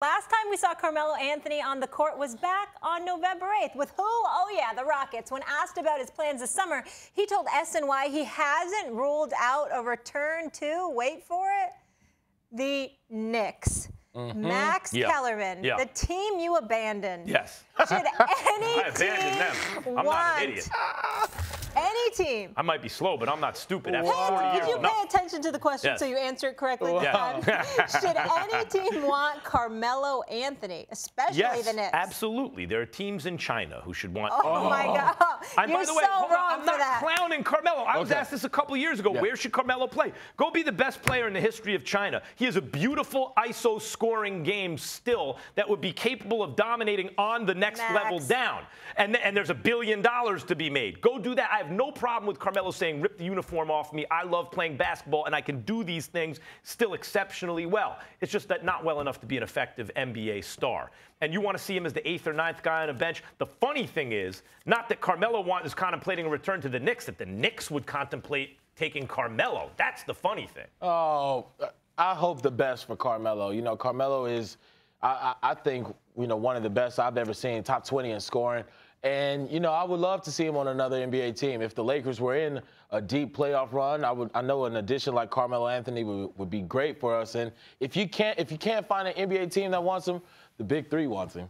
Last time we saw Carmelo Anthony on the court was back on November 8th. With who? Oh, yeah, the Rockets. When asked about his plans this summer, he told SNY he hasn't ruled out a return to, wait for it, the Knicks. Max Kellerman, the team you abandoned. Yes. Should any I abandoned them. I'm not an idiot. Any team. I might be slow, but I'm not stupid. After 40 Did years, you pay attention to the question so you answer it correctly? Should any team want Carmelo Anthony, especially the Knicks? Absolutely. There are teams in China who should want. Oh my God! You're so wrong. I'm not clowning Carmelo. I was asked this a couple years ago. Where should Carmelo play? Go be the best player in the history of China. He has a beautiful ISO scoring game still that would be capable of dominating on the next level down. And there's $1 billion to be made. Go do that. I have no problem with Carmelo saying, rip the uniform off me. I love playing basketball, and I can do these things still exceptionally well. It's just that not well enough to be an effective NBA star. And you want to see him as the 8th or 9th guy on a bench. The funny thing is, not that Carmelo is contemplating a return to the Knicks, that the Knicks would contemplate taking Carmelo. That's the funny thing. Oh, I hope the best for Carmelo. You know, Carmelo is, I think, you know, one of the best I've ever seen, top 20 in scoring. And, you know, I would love to see him on another NBA team. If the Lakers were in a deep playoff run, I know an addition like Carmelo Anthony would be great for us. And if you can't find an NBA team that wants him, the Big Three wants him.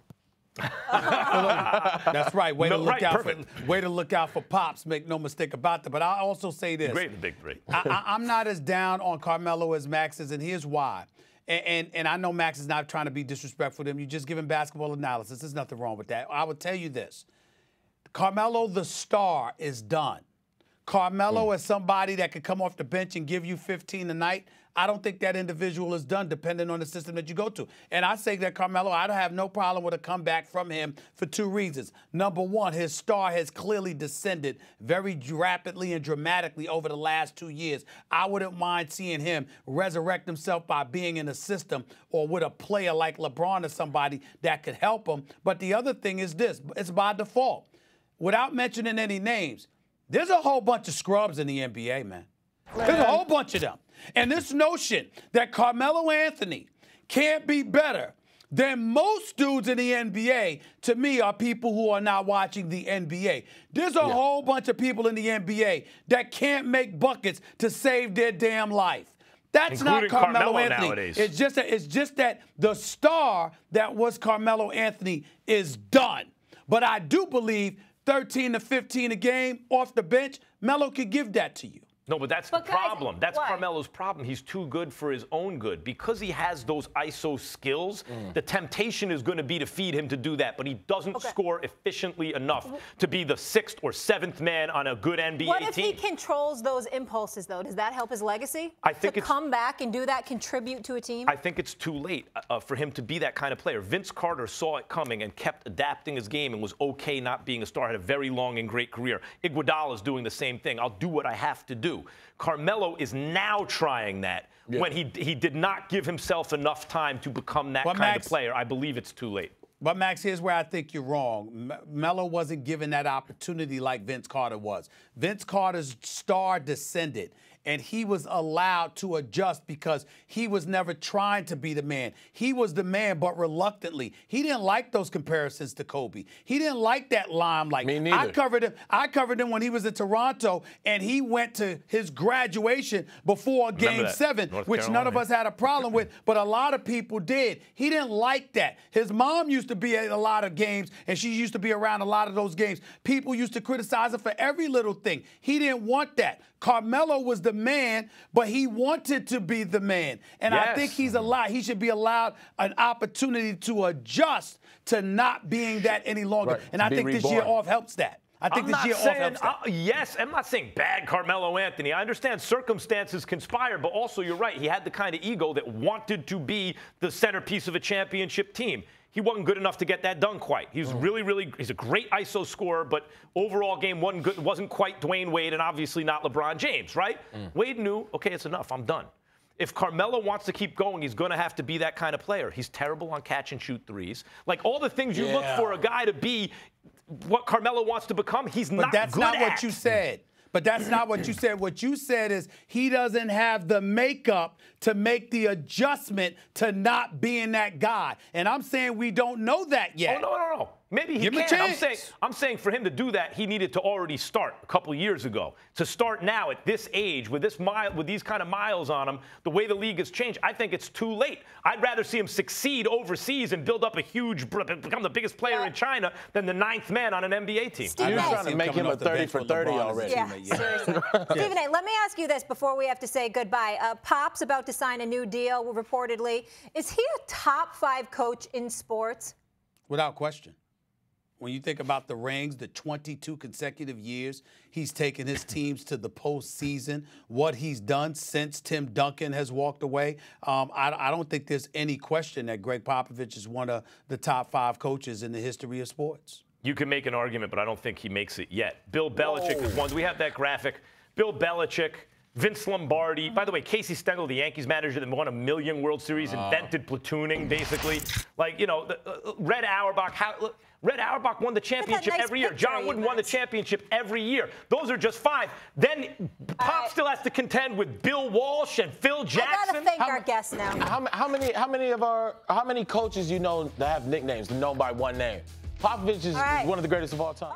That's right. Way to look out for Pops. Make no mistake about that. But I also say this. Great, the Big Three. I'm not as down on Carmelo as Max is, and here's why. And I know Max is not trying to be disrespectful to him. You're just giving basketball analysis. There's nothing wrong with that. I would tell you this. Carmelo, the star, is done. Carmelo is somebody that could come off the bench and give you 15 a night. I don't think that individual is done, depending on the system that you go to. And I say that Carmelo, I don't have no problem with a comeback from him for 2 reasons. Number one, his star has clearly descended very rapidly and dramatically over the last 2 years. I wouldn't mind seeing him resurrect himself by being in a system or with a player like LeBron or somebody that could help him. But the other thing is this, it's by default. Without mentioning any names, there's a whole bunch of scrubs in the NBA, man. There's a whole bunch of them. And this notion that Carmelo Anthony can't be better than most dudes in the NBA, to me, are people who are not watching the NBA. There's a whole bunch of people in the NBA that can't make buckets to save their damn life. That's not Carmelo Anthony. Nowadays. It's just that the star that was Carmelo Anthony is done. But I do believe 13 to 15 a game off the bench, Melo could give that to you. No, but that's the problem. That's Carmelo's problem. He's too good for his own good. Because he has those ISO skills, the temptation is going to be to feed him to do that. But he doesn't score efficiently enough to be the 6th or 7th man on a good NBA team. What if he controls those impulses, though? Does that help his legacy? I think to come back and do that, contribute to a team? I think it's too late for him to be that kind of player. Vince Carter saw it coming and kept adapting his game and was okay not being a star. Had a very long and great career. Iguodala's doing the same thing. I'll do what I have to do. Carmelo is now trying that when he did not give himself enough time to become that kind of player. I believe it's too late. But, Max, here's where I think you're wrong. Melo wasn't given that opportunity like Vince Carter was. Vince Carter's star descended, and he was allowed to adjust because he was never trying to be the man. He was the man, but reluctantly. He didn't like those comparisons to Kobe. He didn't like that limelight. Me neither. I covered him when he was in Toronto, and he went to his graduation before Game 7, which none of us had a problem with, but a lot of people did. He didn't like that. His mom used to be at a lot of games, and she used to be around a lot of those games. People used to criticize him for every little thing. He didn't want that. Carmelo was the man, but he wanted to be the man. And I think he should be allowed an opportunity to adjust to not being that any longer. And I think this year off helps that. I think this year off helps that. Yes, I'm not saying bad Carmelo Anthony. I understand circumstances conspire, but also you're right. He had the kind of ego that wanted to be the centerpiece of a championship team. He wasn't good enough to get that done quite. He's he's a great ISO scorer, but overall game wasn't quite Dwayne Wade and obviously not LeBron James, right? Wade knew, okay, it's enough, I'm done. If Carmelo wants to keep going, he's going to have to be that kind of player. He's terrible on catch and shoot threes. Like all the things you look for a guy to be what Carmelo wants to become, he's not good at. But that's not what you said. But that's not what you said. What you said is he doesn't have the makeup to make the adjustment to not being that guy. And I'm saying we don't know that yet. Oh, no. Maybe he can. I'm saying for him to do that, he needed to already start a couple years ago. To start now at this age, with these kind of miles on him, the way the league has changed, I think it's too late. I'd rather see him succeed overseas and build up a huge, become the biggest player in China than the 9th man on an NBA team. You're trying to make him a 30 for 30 already. Yeah, seriously. Stephen A., let me ask you this before we have to say goodbye. Pop's about to sign a new deal, reportedly. Is he a top 5 coach in sports? Without question. When you think about the rings, the 22 consecutive years he's taken his teams to the postseason, what he's done since Tim Duncan has walked away, I don't think there's any question that Greg Popovich is one of the top 5 coaches in the history of sports. You can make an argument, but I don't think he makes it yet. Bill Belichick is one. Do we have that graphic? Bill Belichick, Vince Lombardi. By the way, Casey Stengel, the Yankees manager that won 1 million World Series, invented platooning, basically. Like, you know, Red Auerbach. Red Auerbach won the championship every year. John Wooden won the championship every year. Those are just 5. Then Pop still has to contend with Bill Walsh and Phil Jackson. I gotta thank our guests now. How many coaches you know that have nicknames known by one name? Popovich is one of the greatest of all time.